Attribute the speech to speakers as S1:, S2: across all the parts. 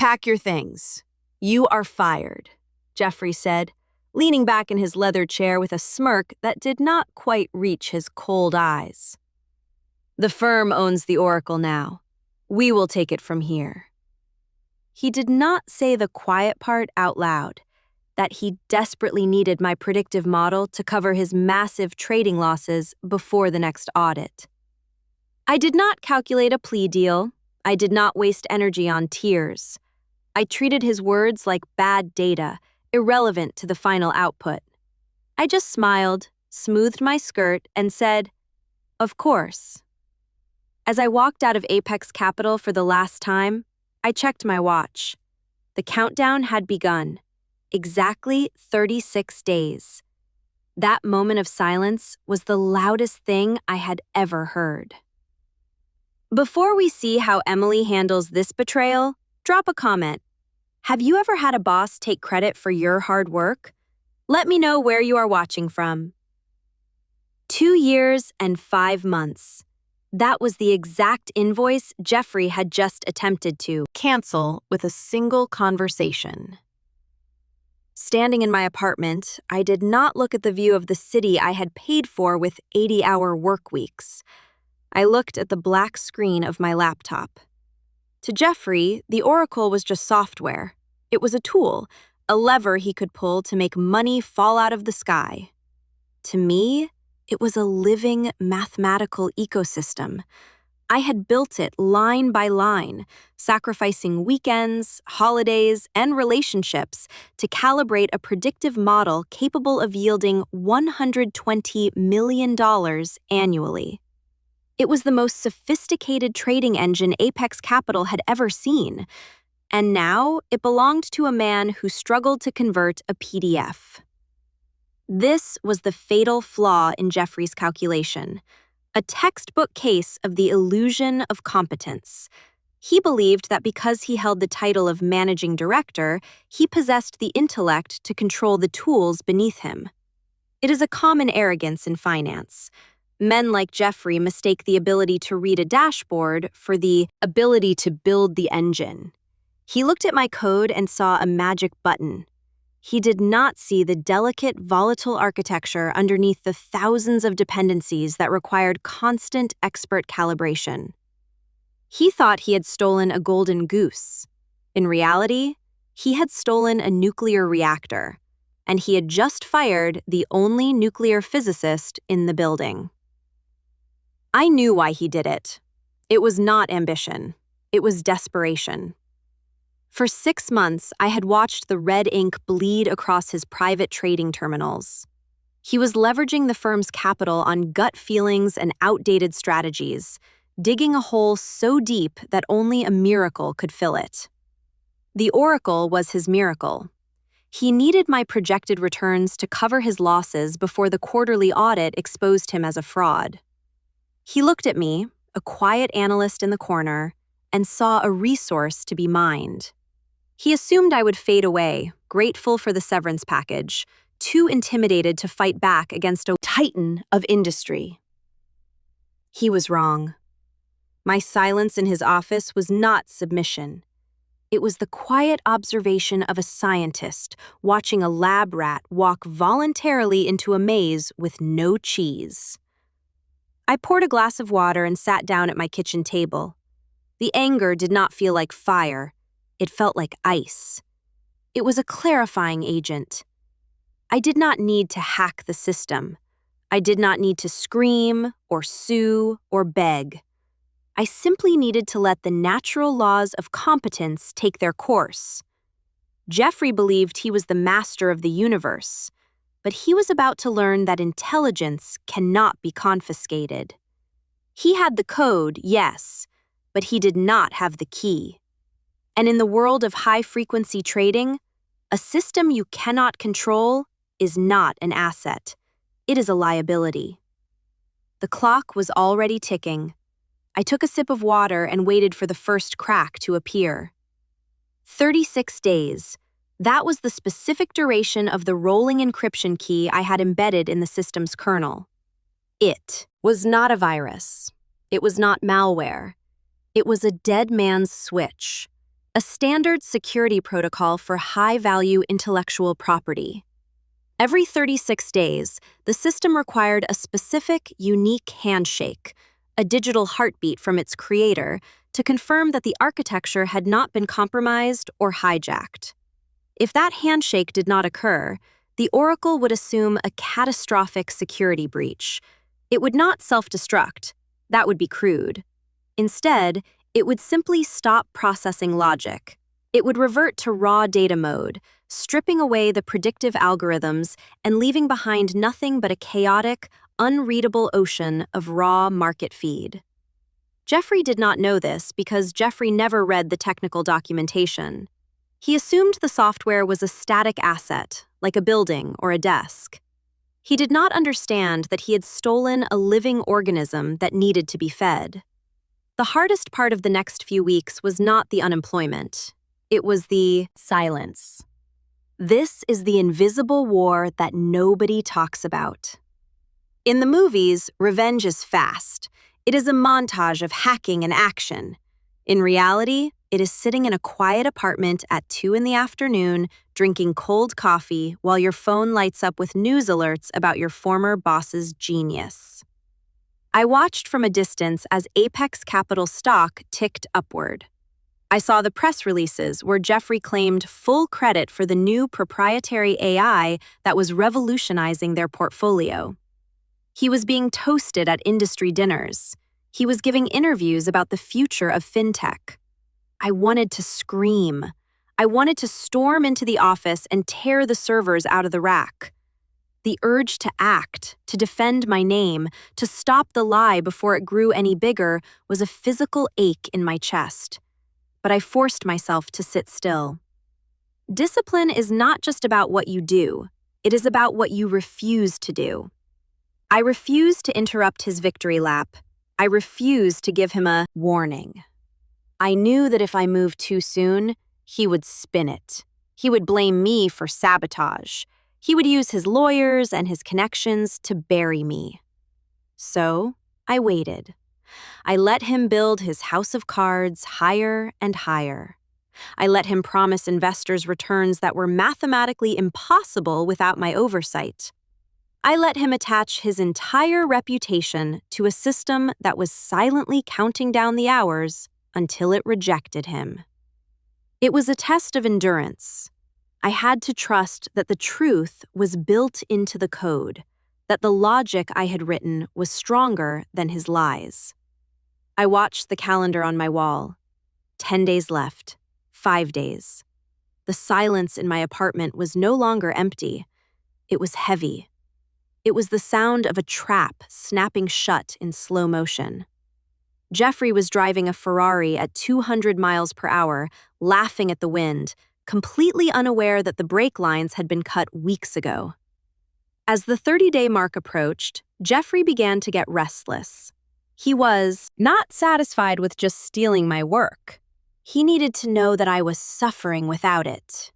S1: Pack your things. You are fired, Jeffrey said, leaning back in his leather chair with a smirk that did not quite reach his cold eyes. The firm owns the Oracle now. We will take it from here. He did not say the quiet part out loud, that he desperately needed my predictive model to cover his massive trading losses before the next audit. I did not calculate a plea deal. I did not waste energy on tears. I treated his words like bad data, irrelevant to the final output. I just smiled, smoothed my skirt, and said, "Of course." As I walked out of Apex Capital for the last time, I checked my watch. The countdown had begun. Exactly 36 days. That moment of silence was the loudest thing I had ever heard. Before we see how Emily handles this betrayal, drop a comment. Have you ever had a boss take credit for your hard work? Let me know where you are watching from. 2 years and 5 months. That was the exact invoice Jeffrey had just attempted to cancel with a single conversation. Standing in my apartment, I did not look at the view of the city I had paid for with 80-hour work weeks. I looked at the black screen of my laptop. To Jeffrey, the Oracle was just software. It was a tool, a lever he could pull to make money fall out of the sky. To me, it was a living mathematical ecosystem. I had built it line by line, sacrificing weekends, holidays, and relationships to calibrate a predictive model capable of yielding $120 million annually. It was the most sophisticated trading engine Apex Capital had ever seen, and now it belonged to a man who struggled to convert a PDF. This was the fatal flaw in Jeffrey's calculation, a textbook case of the illusion of competence. He believed that because he held the title of managing director, he possessed the intellect to control the tools beneath him. It is a common arrogance in finance. Men like Jeffrey mistake the ability to read a dashboard for the ability to build the engine. He looked at my code and saw a magic button. He did not see the delicate, volatile architecture underneath the thousands of dependencies that required constant expert calibration. He thought he had stolen a golden goose. In reality, he had stolen a nuclear reactor, and he had just fired the only nuclear physicist in the building. I knew why he did it. It was not ambition. It was desperation. For 6 months, I had watched the red ink bleed across his private trading terminals. He was leveraging the firm's capital on gut feelings and outdated strategies, digging a hole so deep that only a miracle could fill it. The Oracle was his miracle. He needed my projected returns to cover his losses before the quarterly audit exposed him as a fraud. He looked at me, a quiet analyst in the corner, and saw a resource to be mined. He assumed I would fade away, grateful for the severance package, too intimidated to fight back against a titan of industry. He was wrong. My silence in his office was not submission. It was the quiet observation of a scientist watching a lab rat walk voluntarily into a maze with no cheese. I poured a glass of water and sat down at my kitchen table. The anger did not feel like fire. It felt like ice. It was a clarifying agent. I did not need to hack the system. I did not need to scream or sue or beg. I simply needed to let the natural laws of competence take their course. Jeffrey believed he was the master of the universe, but he was about to learn that intelligence cannot be confiscated. He had the code, yes, but he did not have the key. And in the world of high-frequency trading, a system you cannot control is not an asset. It is a liability. The clock was already ticking. I took a sip of water and waited for the first crack to appear. 36 days. That was the specific duration of the rolling encryption key I had embedded in the system's kernel. It was not a virus. It was not malware. It was a dead man's switch. a standard security protocol for high-value intellectual property. Every 36 days, the system required a specific, unique handshake, a digital heartbeat from its creator, to confirm that the architecture had not been compromised or hijacked. If that handshake did not occur, the Oracle would assume a catastrophic security breach. It would not self-destruct. That would be crude. Instead, it would simply stop processing logic. It would revert to raw data mode, stripping away the predictive algorithms and leaving behind nothing but a chaotic, unreadable ocean of raw market feed. Jeffrey did not know this because Jeffrey never read the technical documentation. He assumed the software was a static asset, like a building or a desk. He did not understand that he had stolen a living organism that needed to be fed. The hardest part of the next few weeks was not the unemployment. It was the silence. This is the invisible war that nobody talks about. In the movies, revenge is fast. It is a montage of hacking and action. In reality, it is sitting in a quiet apartment at 2 p.m, drinking cold coffee while your phone lights up with news alerts about your former boss's genius. I watched from a distance as Apex Capital stock ticked upward. I saw the press releases where Jeffrey claimed full credit for the new proprietary AI that was revolutionizing their portfolio. He was being toasted at industry dinners. He was giving interviews about the future of fintech. I wanted to scream. I wanted to storm into the office and tear the servers out of the rack. The urge to act, to defend my name, to stop the lie before it grew any bigger was a physical ache in my chest. But I forced myself to sit still. Discipline is not just about what you do. It is about what you refuse to do. I refused to interrupt his victory lap. I refused to give him a warning. I knew that if I moved too soon, he would spin it. He would blame me for sabotage. He would use his lawyers and his connections to bury me. So, I waited. I let him build his house of cards higher and higher. I let him promise investors returns that were mathematically impossible without my oversight. I let him attach his entire reputation to a system that was silently counting down the hours until it rejected him. It was a test of endurance. I had to trust that the truth was built into the code, that the logic I had written was stronger than his lies. I watched the calendar on my wall. 10 days left. 5 days. The silence in my apartment was no longer empty. It was heavy. It was the sound of a trap snapping shut in slow motion. Jeffrey was driving a Ferrari at 200 miles per hour, laughing at the wind, completely unaware that the brake lines had been cut weeks ago. As the 30-day mark approached, Jeffrey began to get restless. He was not satisfied with just stealing my work. He needed to know that I was suffering without it.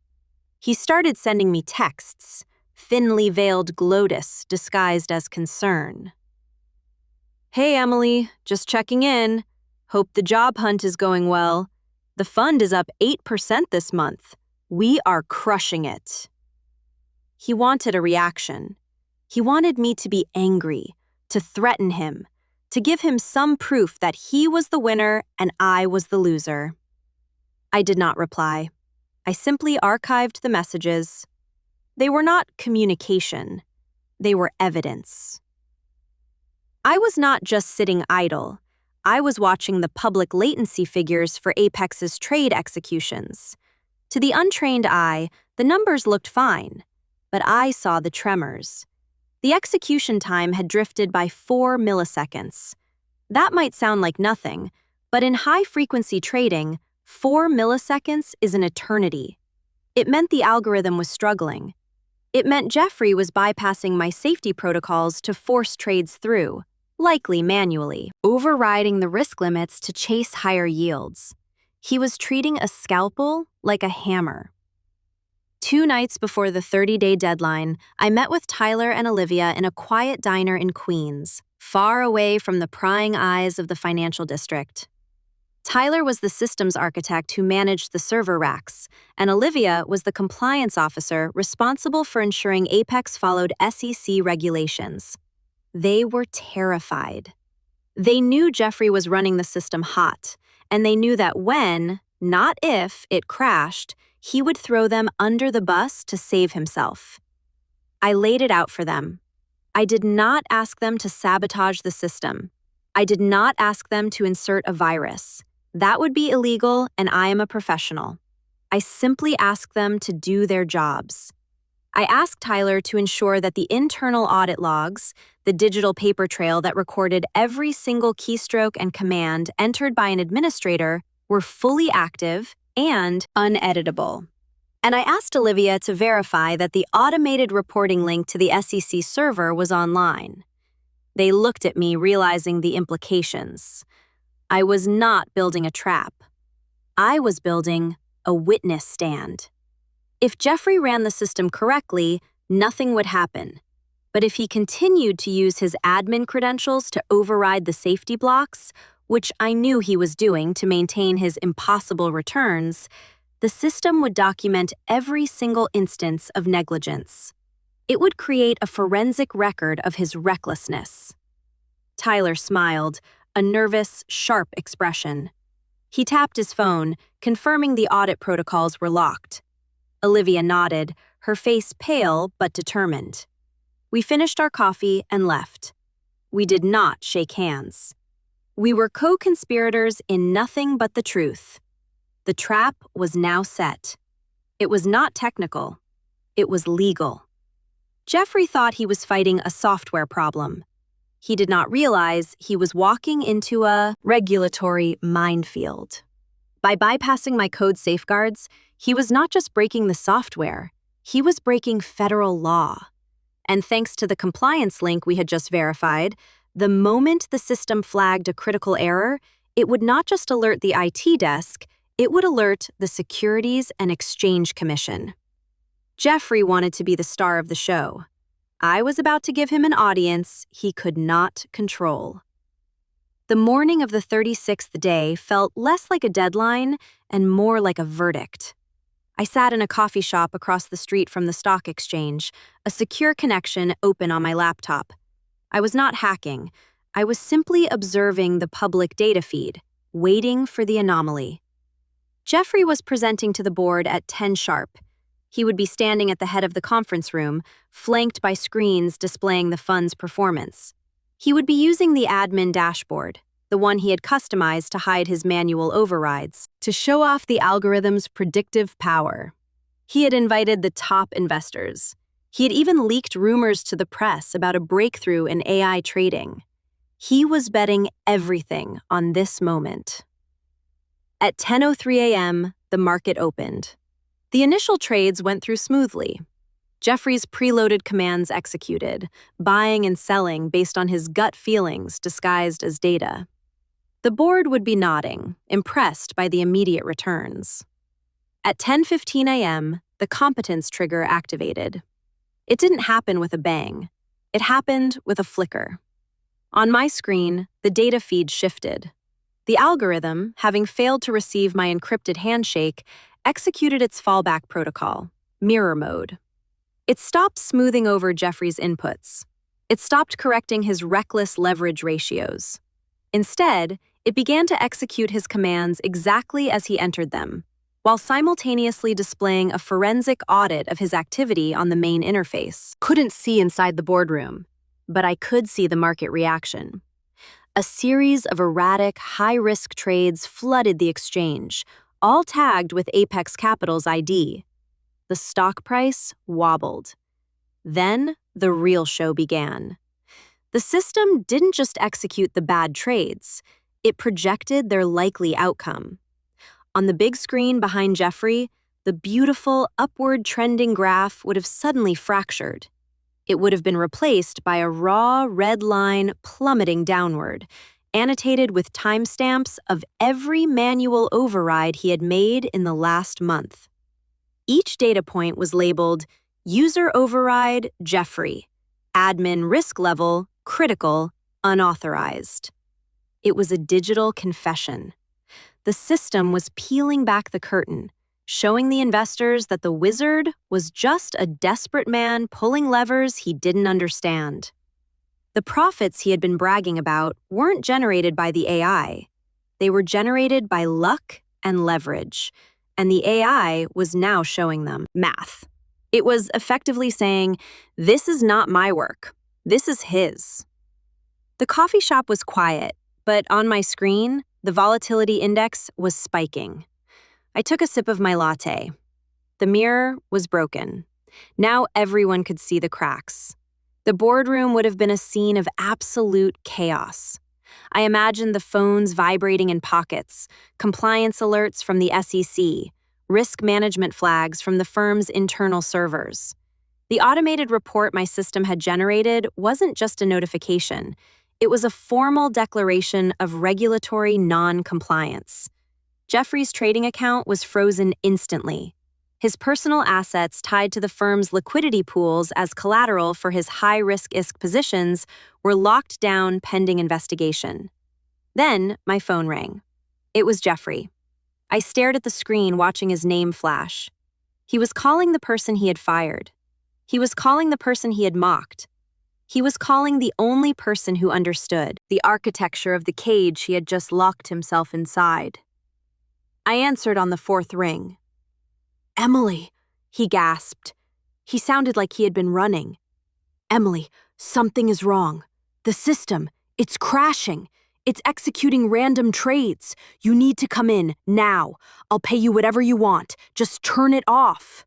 S1: He started sending me texts, thinly veiled gloatus disguised as concern. "Hey, Emily, just checking in. Hope the job hunt is going well. The fund is up 8% this month. We are crushing it." He wanted a reaction. He wanted me to be angry, to threaten him, to give him some proof that he was the winner and I was the loser. I did not reply. I simply archived the messages. They were not communication. They were evidence. I was not just sitting idle. I was watching the public latency figures for Apex's trade executions. To the untrained eye, the numbers looked fine, but I saw the tremors. The execution time had drifted by 4 milliseconds. That might sound like nothing, but in high-frequency trading, 4 milliseconds is an eternity. It meant the algorithm was struggling. It meant Jeffrey was bypassing my safety protocols to force trades through, likely manually, overriding the risk limits to chase higher yields. He was treating a scalpel like a hammer. 2 nights before the 30-day deadline, I met with Tyler and Olivia in a quiet diner in Queens, far away from the prying eyes of the financial district. Tyler was the systems architect who managed the server racks, and Olivia was the compliance officer responsible for ensuring Apex followed SEC regulations. They were terrified. They knew Jeffrey was running the system hot, and they knew that when, not if, it crashed, he would throw them under the bus to save himself. I laid it out for them. I did not ask them to sabotage the system. I did not ask them to insert a virus. That would be illegal, and I am a professional. I simply asked them to do their jobs. I asked Tyler to ensure that the internal audit logs, the digital paper trail that recorded every single keystroke and command entered by an administrator, were fully active and uneditable. And I asked Olivia to verify that the automated reporting link to the SEC server was online. They looked at me, realizing the implications. I was not building a trap. I was building a witness stand. If Jeffrey ran the system correctly, nothing would happen. But if he continued to use his admin credentials to override the safety blocks, which I knew he was doing to maintain his impossible returns, the system would document every single instance of negligence. It would create a forensic record of his recklessness. Tyler smiled, a nervous, sharp expression. He tapped his phone, confirming the audit protocols were locked. Olivia nodded, her face pale but determined. We finished our coffee and left. We did not shake hands. We were co-conspirators in nothing but the truth. The trap was now set. It was not technical. It was legal. Jeffrey thought he was fighting a software problem. He did not realize he was walking into a regulatory minefield. By bypassing my code safeguards, he was not just breaking the software, he was breaking federal law. And thanks to the compliance link we had just verified, the moment the system flagged a critical error, it would not just alert the IT desk, it would alert the Securities and Exchange Commission. Jeffrey wanted to be the star of the show. I was about to give him an audience he could not control. The morning of the 36th day felt less like a deadline and more like a verdict. I sat in a coffee shop across the street from the stock exchange, a secure connection open on my laptop. I was not hacking. I was simply observing the public data feed, waiting for the anomaly. Jeffrey was presenting to the board at 10 sharp. He would be standing at the head of the conference room, flanked by screens displaying the fund's performance. He would be using the admin dashboard, the one he had customized to hide his manual overrides, to show off the algorithm's predictive power. He had invited the top investors. He had even leaked rumors to the press about a breakthrough in AI trading. He was betting everything on this moment. At 10:03 a.m., the market opened. The initial trades went through smoothly. Jeffrey's preloaded commands executed, buying and selling based on his gut feelings disguised as data. The board would be nodding, impressed by the immediate returns. At 10:15 a.m., the competence trigger activated. It didn't happen with a bang. It happened with a flicker. On my screen, the data feed shifted. The algorithm, having failed to receive my encrypted handshake, executed its fallback protocol, mirror mode. It stopped smoothing over Jeffrey's inputs. It stopped correcting his reckless leverage ratios. Instead, it began to execute his commands exactly as he entered them, while simultaneously displaying a forensic audit of his activity on the main interface. Couldn't see inside the boardroom, but I could see the market reaction. A series of erratic, high-risk trades flooded the exchange, all tagged with Apex Capital's ID. The stock price wobbled. Then the real show began. The system didn't just execute the bad trades, it projected their likely outcome. On the big screen behind Jeffrey, the beautiful upward trending graph would have suddenly fractured. It would have been replaced by a raw red line plummeting downward, annotated with timestamps of every manual override he had made in the last month. Each data point was labeled User Override Jeffrey, Admin Risk Level Critical Unauthorized. It was a digital confession. the system was peeling back the curtain, showing the investors that the wizard was just a desperate man pulling levers he didn't understand. The profits he had been bragging about weren't generated by the AI. They were generated by luck and leverage, and the AI was now showing them math. It was effectively saying, "This is not my work. This is his." The coffee shop was quiet, but on my screen, the volatility index was spiking. I took a sip of my latte. The mirror was broken. Now everyone could see the cracks. The boardroom would have been a scene of absolute chaos. I imagined the phones vibrating in pockets, compliance alerts from the SEC, risk management flags from the firm's internal servers. The automated report my system had generated wasn't just a notification. It was a formal declaration of regulatory non-compliance. Jeffrey's trading account was frozen instantly. His personal assets tied to the firm's liquidity pools as collateral for his high-risk positions were locked down pending investigation. Then my phone rang. It was Jeffrey. I stared at the screen watching his name flash. He was calling the person he had fired. He was calling the person he had mocked. He was calling the only person who understood the architecture of the cage he had just locked himself inside. I answered on the fourth ring. "Emily," he gasped. He sounded like he had been running. "Emily, something is wrong. The system, it's crashing. It's executing random trades. You need to come in, now. I'll pay you whatever you want. Just turn it off."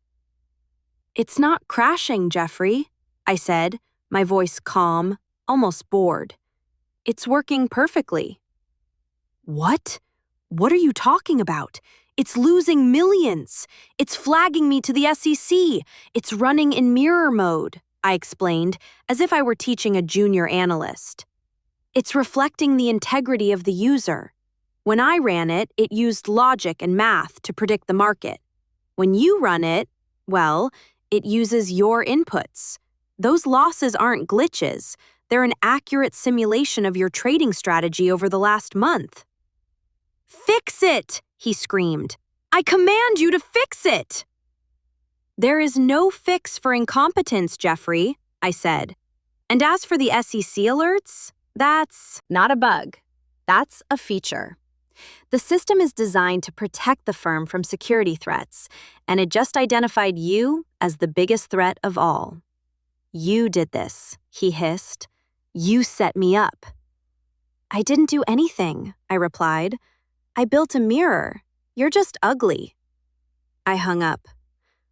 S1: "It's not crashing, Jeffrey," I said, my voice calm, almost bored. "It's working perfectly." "What? What are you talking about? It's losing millions. It's flagging me to the SEC. It's running in mirror mode," I explained, as if I were teaching a junior analyst. "It's reflecting the integrity of the user. When I ran it, it used logic and math to predict the market. When you run it, well, it uses your inputs. Those losses aren't glitches. They're an accurate simulation of your trading strategy over the last month." "Fix it!" he screamed. "I command you to fix it!" "There is no fix for incompetence, Jeffrey," I said. "And as for the SEC alerts, that's not a bug. That's a feature. The system is designed to protect the firm from security threats, and it just identified you as the biggest threat of all." "You did this," he hissed. "You set me up." "I didn't do anything," I replied. "I built a mirror. You're just ugly." I hung up.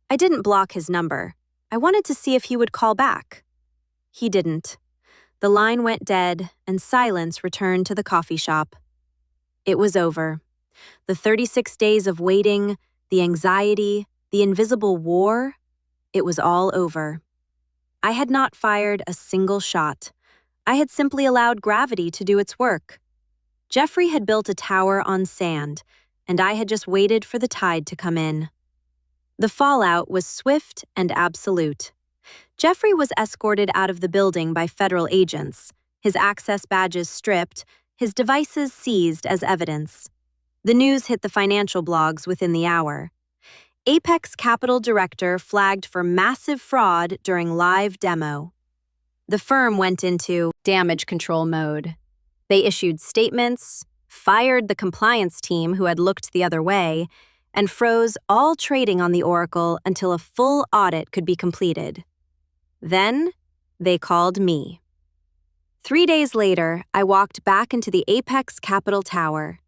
S1: I didn't block his number. I wanted to see if he would call back. He didn't. The line went dead, and silence returned to the coffee shop. It was over. The 36 days of waiting, the anxiety, the invisible war, it was all over. I had not fired a single shot. I had simply allowed gravity to do its work. Jeffrey had built a tower on sand, and I had just waited for the tide to come in. The fallout was swift and absolute. Jeffrey was escorted out of the building by federal agents, his access badges stripped, his devices seized as evidence. The news hit the financial blogs within the hour. Apex Capital Director flagged for massive fraud during live demo. The firm went into damage control mode. They issued statements, fired the compliance team who had looked the other way, and froze all trading on the Oracle until a full audit could be completed. Then, they called me. 3 days later, I walked back into the Apex Capital Tower.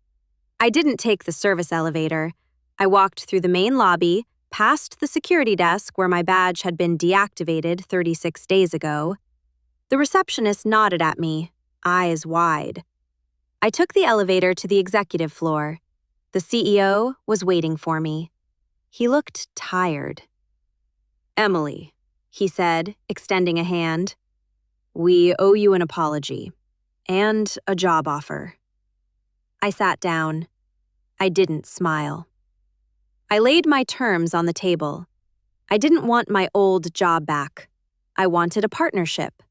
S1: I didn't take the service elevator. I walked through the main lobby, past the security desk where my badge had been deactivated 36 days ago. The receptionist nodded at me, eyes wide. I took the elevator to the executive floor. The CEO was waiting for me. He looked tired. "Emily," he said, extending a hand, "we owe you an apology and a job offer." I sat down. I didn't smile. I laid my terms on the table. I didn't want my old job back. I wanted a partnership.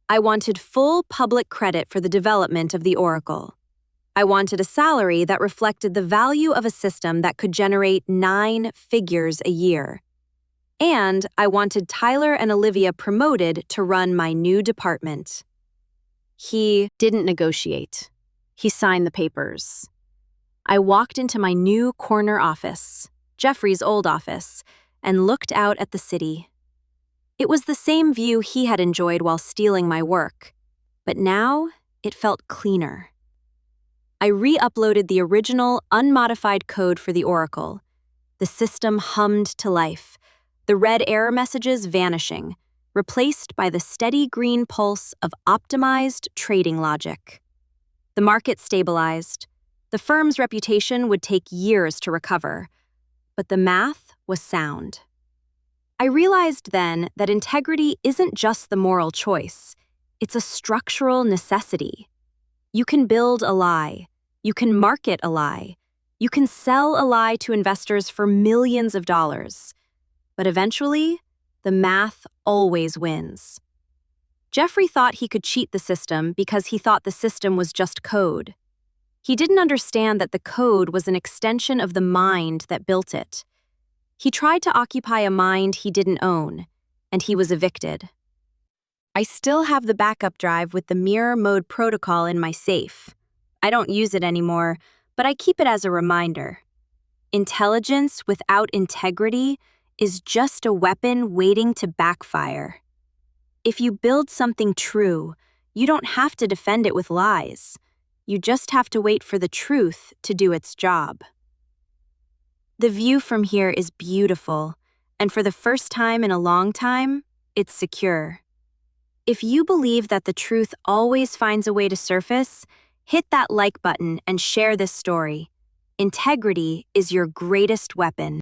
S1: I wanted full public credit for the development of the Oracle. I wanted a salary that reflected the value of a system that could generate 9 figures a year. And I wanted Tyler and Olivia promoted to run my new department. He didn't negotiate. He signed the papers. I walked into my new corner office, Jeffrey's old office, and looked out at the city. It was the same view he had enjoyed while stealing my work, but now it felt cleaner. I re-uploaded the original, unmodified code for the Oracle. The system hummed to life, the red error messages vanishing, replaced by the steady green pulse of optimized trading logic. The market stabilized. The firm's reputation would take years to recover, but the math was sound. I realized then that integrity isn't just the moral choice, it's a structural necessity. You can build a lie, you can market a lie, you can sell a lie to investors for millions of dollars, but eventually, the math always wins. Jeffrey thought he could cheat the system because he thought the system was just code. He didn't understand that the code was an extension of the mind that built it. He tried to occupy a mind he didn't own, and he was evicted. I still have the backup drive with the mirror mode protocol in my safe. I don't use it anymore, but I keep it as a reminder. Intelligence without integrity is just a weapon waiting to backfire. If you build something true, you don't have to defend it with lies. You just have to wait for the truth to do its job. The view from here is beautiful, and for the first time in a long time, it's secure. If you believe that the truth always finds a way to surface, hit that like button and share this story. Integrity is your greatest weapon.